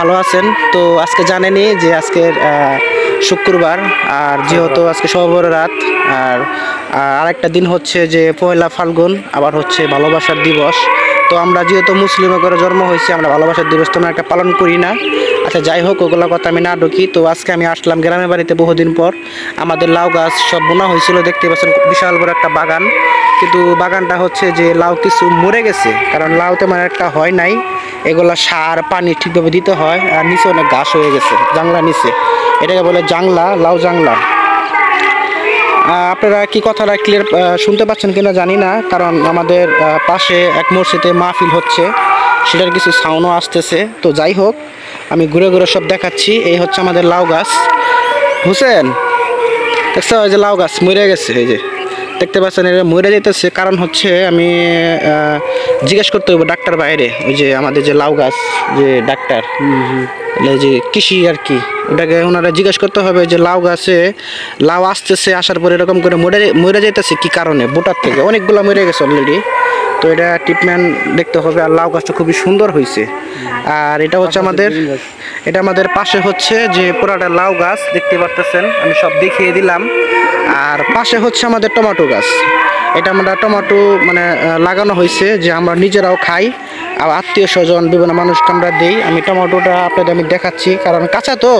ভালো আছেন তো আজকে জানেনই যে আজকের শুক্রবার আর যেহেতু আজকে সবে বরাত আর আরেকটা দিন হচ্ছে যে পয়লা ফাল্গুন আবার হচ্ছে ভালোবাসার দিবস। তো আমরা যেহেতু মুসলিম ঘরে জন্ম হয়েছি আমরা ভালোবাসার দিবস তো আমরা একটা পালন করি না। আচ্ছা যাই হোক ওগুলো কথা আমি না ঢুকি। তো আজকে আমি আসলাম গ্রামের বাড়িতে বহুদিন পর। আমাদের লাউ গাছ সব বোনা হয়েছিল, দেখতে পাচ্ছেন বিশাল বড় একটা বাগান, কিন্তু বাগানটা হচ্ছে যে লাউ কিছু মরে গেছে, কারণ লাউ তেমন একটা হয় নাই। এগুলা সার পানি ঠিকভাবে দিতে হয় আর নিচে অনেক ঘাস হয়ে গেছে জাংলা নিচে, এটাকে বলে জাংলা, লাউ জাংলা। আপনারা কি কথাটা ক্লিয়ার শুনতে পাচ্ছেন কিনা জানি না, কারণ আমাদের পাশে এক মসজিদে মাহফিল হচ্ছে, সেটার কিছু সাউন্ডও আসতেছে। তো যাই হোক আমি ঘুরে ঘুরে সব দেখাচ্ছি। এই হচ্ছে আমাদের লাউ গাছ। হুসেন দেখছো ওই যে লাউ গাছ মরে গেছে, এই যে দেখতে পাচ্ছেন এটা মরে যেতেছে। কারণ হচ্ছে আমি জিজ্ঞেস করতে হবে ডাক্তার বাইরে, ওই যে আমাদের যে লাউ গাছ যে ডাক্তার যে কৃষি আর কি, ওটাকে ওনারা জিজ্ঞেস করতে হবে যে লাউ গাছে লাউ আসতেছে, আসার পরে এরকম করে মরে যেতেছে কি কারণে। বোটার থেকে অনেকগুলো মরে গেছে অলরেডি, তো এটা ট্রিটমেন্ট দেখতে হবে। আর লাউ গাছটা খুবই সুন্দর হয়েছে। আর এটা হচ্ছে আমাদের পাশে হচ্ছে যে পুরাটা লাউ গাছ দেখতে পারতেছেন, আমি সব দেখিয়ে দিলাম। আর পাশে হচ্ছে আমাদের টমেটো গাছ। এটা আমরা টমেটো মানে লাগানো হয়েছে যে আমরা নিজেরাও খাই আর আত্মীয় স্বজন বিভিন্ন মানুষকে আমরা দিই। আমি টমেটোটা আপনাদের আমি দেখাচ্ছি, কারণ কাঁচা তো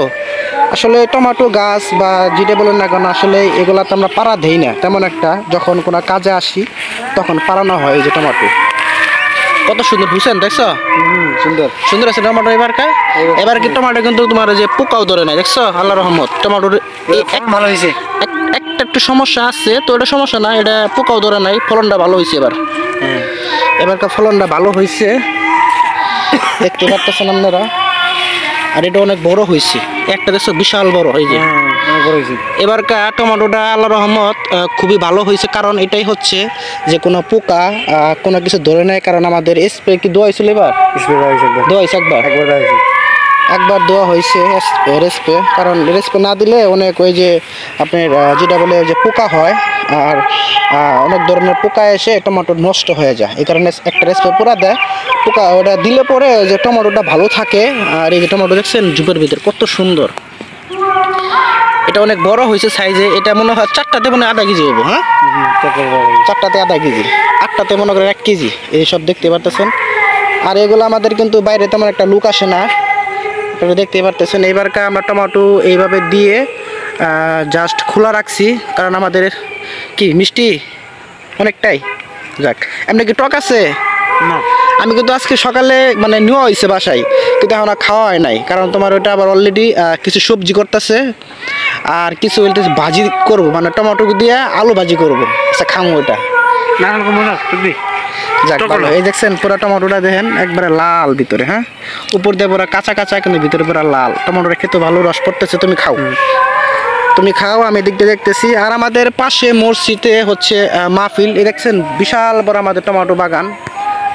আসলে টমেটো গাছ বা যেটা বলেন না কেন, আসলে এগুলা তো আমরা পাড়া দেই না তেমন একটা। যখন কোনো কাজে আসি তখন পাড়ানো হয়। এই যে টমেটো কত সুন্দর, বুঝছেন দেখছো? সুন্দর সুন্দর আছে টমেটো। এবার কি টমেটো কিন্তু তোমার যে পোকাও ধরে নাই, দেখছো? আল্লাহ রহমত, টমেটোর ভালো হয়েছে। একটা একটু সমস্যা আছে, তো এটা সমস্যা না, এটা পোকাও ধরে নাই, ফলনটা ভালো হয়েছে এবারকার ফলনটা ভালো হয়েছে দেখতে পাচ্ছেন আপনারা। আর এটা অনেক বড় হয়েছে, একটা দেখছো বিশাল বড় হয়েছে এবারকার টমেটোটা। আল্লাহ রহমত খুবই ভালো হয়েছে, কারণ এটাই হচ্ছে যে কোনো পোকা কোনো কিছু ধরে নেয়। কারণ আমাদের স্প্রে কি দেওয়া হয়েছিল, এবার দেওয়া হয়েছে একবার দেওয়া হয়েছে স্প্রে। কারণ স্প্রে না দিলে অনেক ওই যে আপনার যেটা বলে যে পোকা হয়, আর অনেক ধরনের পোকা এসে টমেটো নষ্ট হয়ে যায়। এই কারণে একটা স্প্রে পুরা দেয়, পোকা ওটা দিলে পরে যে টমেটোটা ভালো থাকে। আর এই যে টমেটো দেখছেন জুপের ভিতরে কত সুন্দর, এটা অনেক বড় হয়েছে সাইজে। এটা মনে হয় চারটাতে মনে হয় আধা কেজি হবো। হ্যাঁ, চারটাতে আধা কেজি, আটটাতে মনে করেন 1 কেজি। এইসব দেখতে পারতেছেন। আর এগুলো আমাদের কিন্তু বাইরে তেমন একটা লুক আসে না, আপনারা দেখতে পারতেছেন। এবারকার আমরা টমেটো এইভাবে দিয়ে জাস্ট খোলা রাখছি, কারণ আমাদের কি মিষ্টি অনেকটাই। যাক, এমনি কি টক আছে না? আমি কিন্তু আজকে সকালে মানে নেওয়া হয়েছে বাসায়, কিন্তু এখন খাওয়া হয় নাই, কারণ তোমার ওটা আবার অলরেডি কিছু সবজি করতেছে আর কিছু ভাজি করবো, মানে টমেটো দিয়ে আলু ভাজি করবো। আচ্ছা খামো ওটা। যাক ভালো। এই দেখছেন পুরো টমেটোটা দেখেন একবারে লাল ভিতরে, হ্যাঁ উপর দিয়ে পুরো কাঁচা কাঁচা, কিন্তু ভিতরে পুরো লাল। টমেটোটা খেতে ভালো, রস পড়তেছে। তুমি খাও, আমি দিক দিয়ে দেখতেছি। আর আমাদের পাশে মসজিদে হচ্ছে মাহফিল। এই দেখছেন বিশাল বড় আমাদের টমেটো বাগান,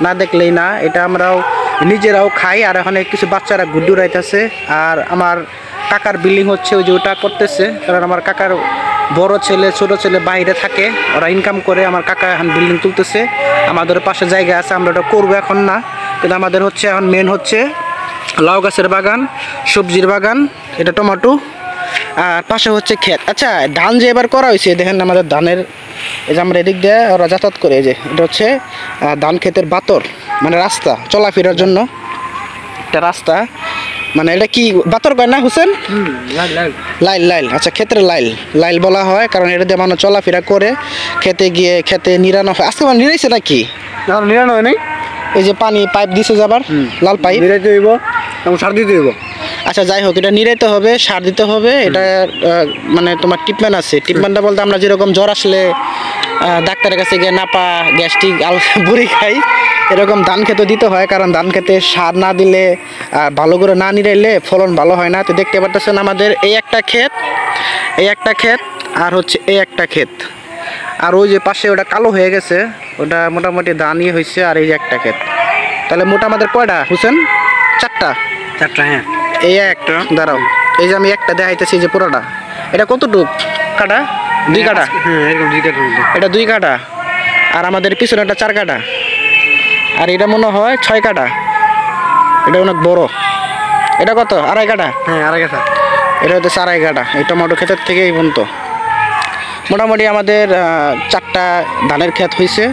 না দেখলেই না। এটা আমরাও নিজেরাও খাই, আর এখানে কিছু বাচ্চারা গুড্ডু উড়াইতেছে। আর আমার কাকার বিল্ডিং হচ্ছে ওই যে ওটা করতেছে, কারণ আমার কাকার বড় ছেলে ছোট ছেলে বাইরে থাকে, ওরা ইনকাম করে। আমার কাকা এখন বিল্ডিং তুলতেছে, আমাদের পাশে জায়গা আছে, আমরা ওটা করবো এখন না। কিন্তু আমাদের হচ্ছে এখন মেন হচ্ছে লাউ গাছের বাগান, সবজির বাগান, এটা টমেটো, আর পাশে হচ্ছে ক্ষেত। আচ্ছা ধান যে এবার করা হয়েছে দেখেন আমাদের ধানের, এই যে আমরা এদিক দিয়ে ওরা যাতায়াত করে, এই যে এটা হচ্ছে ধান ক্ষেতের বাতর, মানে রাস্তা চলাফেরার জন্য একটা রাস্তা। মানে এটা কি বাতর কয় না হুসেন? লাইল। আচ্ছা ক্ষেতের লাইল বলা হয়, কারণ এটা দিয়ে মানুষ চলাফেরা করে খেতে গিয়ে খেতে নিরানো হয়। আজকে মানে নিরাইছে নাকি? নিরানো হয় নাই, এই যে পানি পাইপ দিছে যাবার, লাল পাইপ নিরাইতে হইব এবং সার দিতে হইব। আচ্ছা যাই হোক, এটা নিরাইতে হবে, সার দিতে হবে। এটা মানে তোমার ট্রিটমেন্ট আছে। ট্রিটমেন্টটা বলতে আমরা যেরকম জ্বর আসলে ডাক্তারের কাছে গিয়ে নাপা গ্যাস্ট্রিক বুড়ি খাই, এরকম ধান খেতে দিতে হয়। কারণ ধান খেতে সার না দিলে ভালো করে না নিরাইলে ফলন ভালো হয় না। তো দেখতে পাচ্ছেন আমাদের এই একটা ক্ষেত আর হচ্ছে এই একটা ক্ষেত, আর ওই যে পাশে ওটা কালো হয়ে গেছে, ওটা মোটামুটি ধানই হয়েছে। আর এই যে একটা ক্ষেত, তাহলে মোটা আমাদের কয়টা হুসেন? চারটা। হ্যাঁ, এই একটা দাঁড়াও, এই যে আমি একটা দেখাইতেছি যে পুরোটা। এটা কতটুক কাটা? 2 কাটা। এটা 2 কাটা। আর আমাদের পিছনে একটা 4 কাটা, আর এটা মনে হয় 6 কাটা। এটা অনেক বড়। এটা কত আড়াই কাঠা? হ্যাঁ আড়াই কাঠা। এটা হচ্ছে আড়াই কাঠা। এই টমেটো ক্ষেতের থেকে এই পর্যন্ত মোটামুটি আমাদের 4টা ধানের ক্ষেত হয়েছে।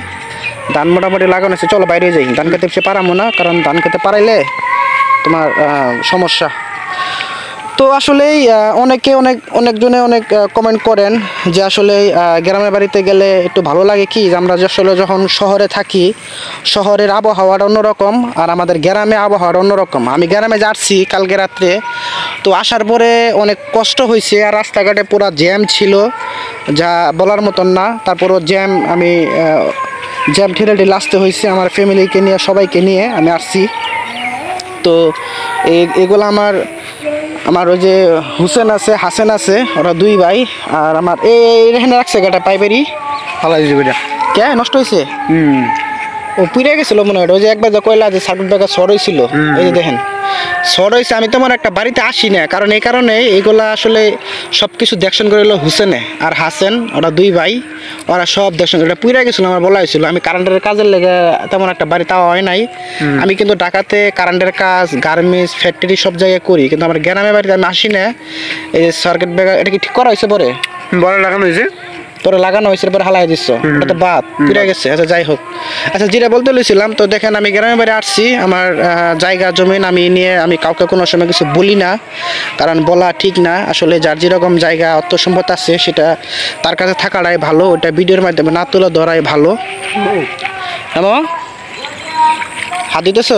ধান মোটামুটি লাগানো আছে। চলো বাইরে যাই, ধান খেতে সে পারামো না, কারণ ধান খেতে পারাইলে তোমার সমস্যা। তো আসলেই অনেকজনে অনেক কমেন্ট করেন যে আসলে গ্রামের বাড়িতে গেলে একটু ভালো লাগে কি, যে আমরা আসলে যখন শহরে থাকি, শহরের আবহাওয়াটা অন্যরকম আর আমাদের গ্রামে আবহাওয়াটা অন্যরকম। আমি গ্রামে যাচ্ছি কালকে রাত্রে, তো আসার পরে অনেক কষ্ট হয়েছে, আর রাস্তাঘাটে পুরো জ্যাম ছিল যা বলার মতন না। তারপরও আমি জ্যাম ঠেলে আসতে হয়েছে, আমার ফ্যামিলিকে নিয়ে সবাইকে নিয়ে আমি আসছি। তো এগুলো আমার ওই যে হুসেন আছে, হাসেন আছে, ওরা 2 ভাই। আর আমার এখানে রাখছে গাটা পাইবেরি ফালাই দিবে এটা। কে নষ্ট হয়েছে? ও পুড়ে গেছিল মনে হয়। ওই যে একবার যে কয়লা যে সার্কিট ব্রেকার শর্ট হয়েছিল, এই যে দেখেন শর্ট হয়েছে। আমি তেমন একটা বাড়িতে আসি না, কারণ এই কারণে এগুলা আসলে সব কিছু দেখশন করে এলো হুসেনে আর হাসেন, ওরা 2 ভাই, ওরা সব দেখশন করে। এটা পুড়ে গেছিলো, আমার বলা হয়েছিল। আমি কারেন্টের কাজের লেগে তেমন একটা বাড়ি তাও হয় নাই। আমি কিন্তু ঢাকাতে কারেন্টের কাজ, গার্মেন্টস, ফ্যাক্টরি সব জায়গায় করি, কিন্তু আমার গ্রামের বাড়িতে আমি আসি না। এই যে সার্কিট ব্রেকার এটা কি ঠিক করা হয়েছে? পরে লাগানো হয়েছে, পরে লাগানো হয়েছে, পরে হালাই দিচ্ছ, এটা তো বাদ পুড়ে গেছে। আচ্ছা যাই হোক, আচ্ছা যেটা বলতে লইছিলাম, তো দেখেন আমি গ্রামের বাড়ি আসছি, আমার জায়গা জমিন আমি কাউকে কোনো সময় কিছু বলি না, কারণ বলা ঠিক না। আসলে যার যেরকম জায়গা অর্থ সম্পদ আছে সেটা তার কাছে থাকাটাই ভালো, ওটা ভিডিওর মাধ্যমে না তুলে ধরাই ভালো। হ্যাঁ হাত দিতেছ?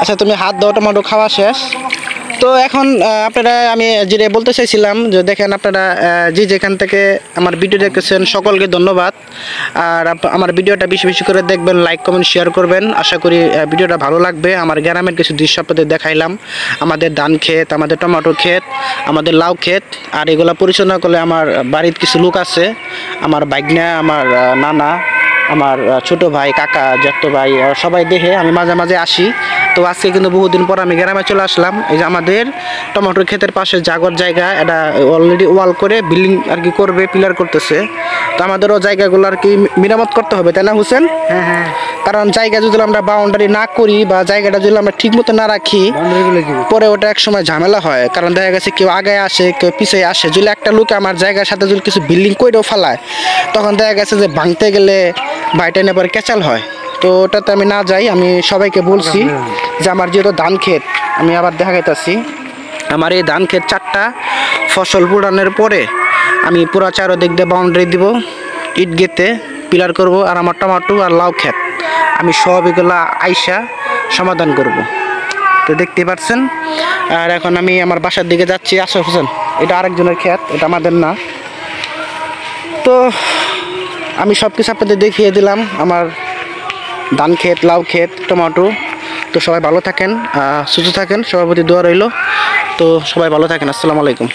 আচ্ছা তুমি হাত দাও, টমেটো খাওয়া শেষ। তো এখন আপনারা আমি যেটা বলতে চাইছিলাম, যে দেখেন আপনারা যে যেখান থেকে আমার ভিডিও দেখতেছেন সকলকে ধন্যবাদ। আর আমার ভিডিওটা বেশি বেশি করে দেখবেন, লাইক কমেন্ট শেয়ার করবেন। আশা করি ভিডিওটা ভালো লাগবে। আমার গ্রামের কিছু দৃশ্য আপনাদের দেখাইলাম, আমাদের ধান ক্ষেত, আমাদের টমেটো ক্ষেত, আমাদের লাউ ক্ষেত। আর এগুলো পরিচালনা করলে আমার বাড়ির কিছু লোক আছে, আমার ভাগ্না, আমার নানা, আমার ছোট ভাই, কাকা, জ্যাঠতো ভাই, সবাই দেখে আমি মাঝে মাঝে আসি। তো আজকে কিন্তু বহুদিন পর আমি গ্রামে চলে আসলাম। এই যে আমাদের টমেটোর ক্ষেতের পাশে জাগর জায়গা, এটা অলরেডি ওয়াল করে বিল্ডিং আর কি করবে, পিলার করতেছে। তো আমাদেরও জায়গাগুলো আর কি মেরামত করতে হবে, তাই না হুসেন? হ্যাঁ। কারণ জায়গা যদি আমরা বাউন্ডারি না করি বা জায়গাটা যদি আমরা ঠিক মতো না রাখি, পরে ওটা এক সময় ঝামেলা হয়। কারণ দেখা গেছে কেউ আগে আসে, কেউ পিছিয়ে আসে। যদি একটা লোক আমার জায়গার সাথে যদি কিছু বিল্ডিং করেও ফেলায়, তখন দেখা গেছে যে ভাঙতে গেলে বাইটা নেবার ক্যাচাল হয়। তো ওটাতে আমি না যাই। আমি সবাইকে বলছি যে আমার যেহেতু ধান ক্ষেত, আমি আবার দেখাইতেছি, আমার এই ধান ক্ষেত 4টা ফসল পুরানোর পরে আমি পুরা চারোদিক দিয়ে বাউন্ডারি দিব, ইট গেতে পিলার করব। আর আমার টমেটো আর লাউ ক্ষেত আমি সব এগুলা আইসা সমাধান করব। তো দেখতে পাচ্ছেন। আর এখন আমি আমার বাসার দিকে যাচ্ছি। আশরাফ হোসেন, এটা আরেকজনের ক্ষেত, এটা আমাদের না। তো আমি সব কিছু আপনাদের দেখিয়ে দিলাম, আমার ধান ক্ষেত, লাউ ক্ষেত, টমেটো। তো সবাই ভালো থাকেন, সুস্থ থাকেন, সবার প্রতি দোয়া রইল। তো সবাই ভালো থাকেন। আসসালামু আলাইকুম।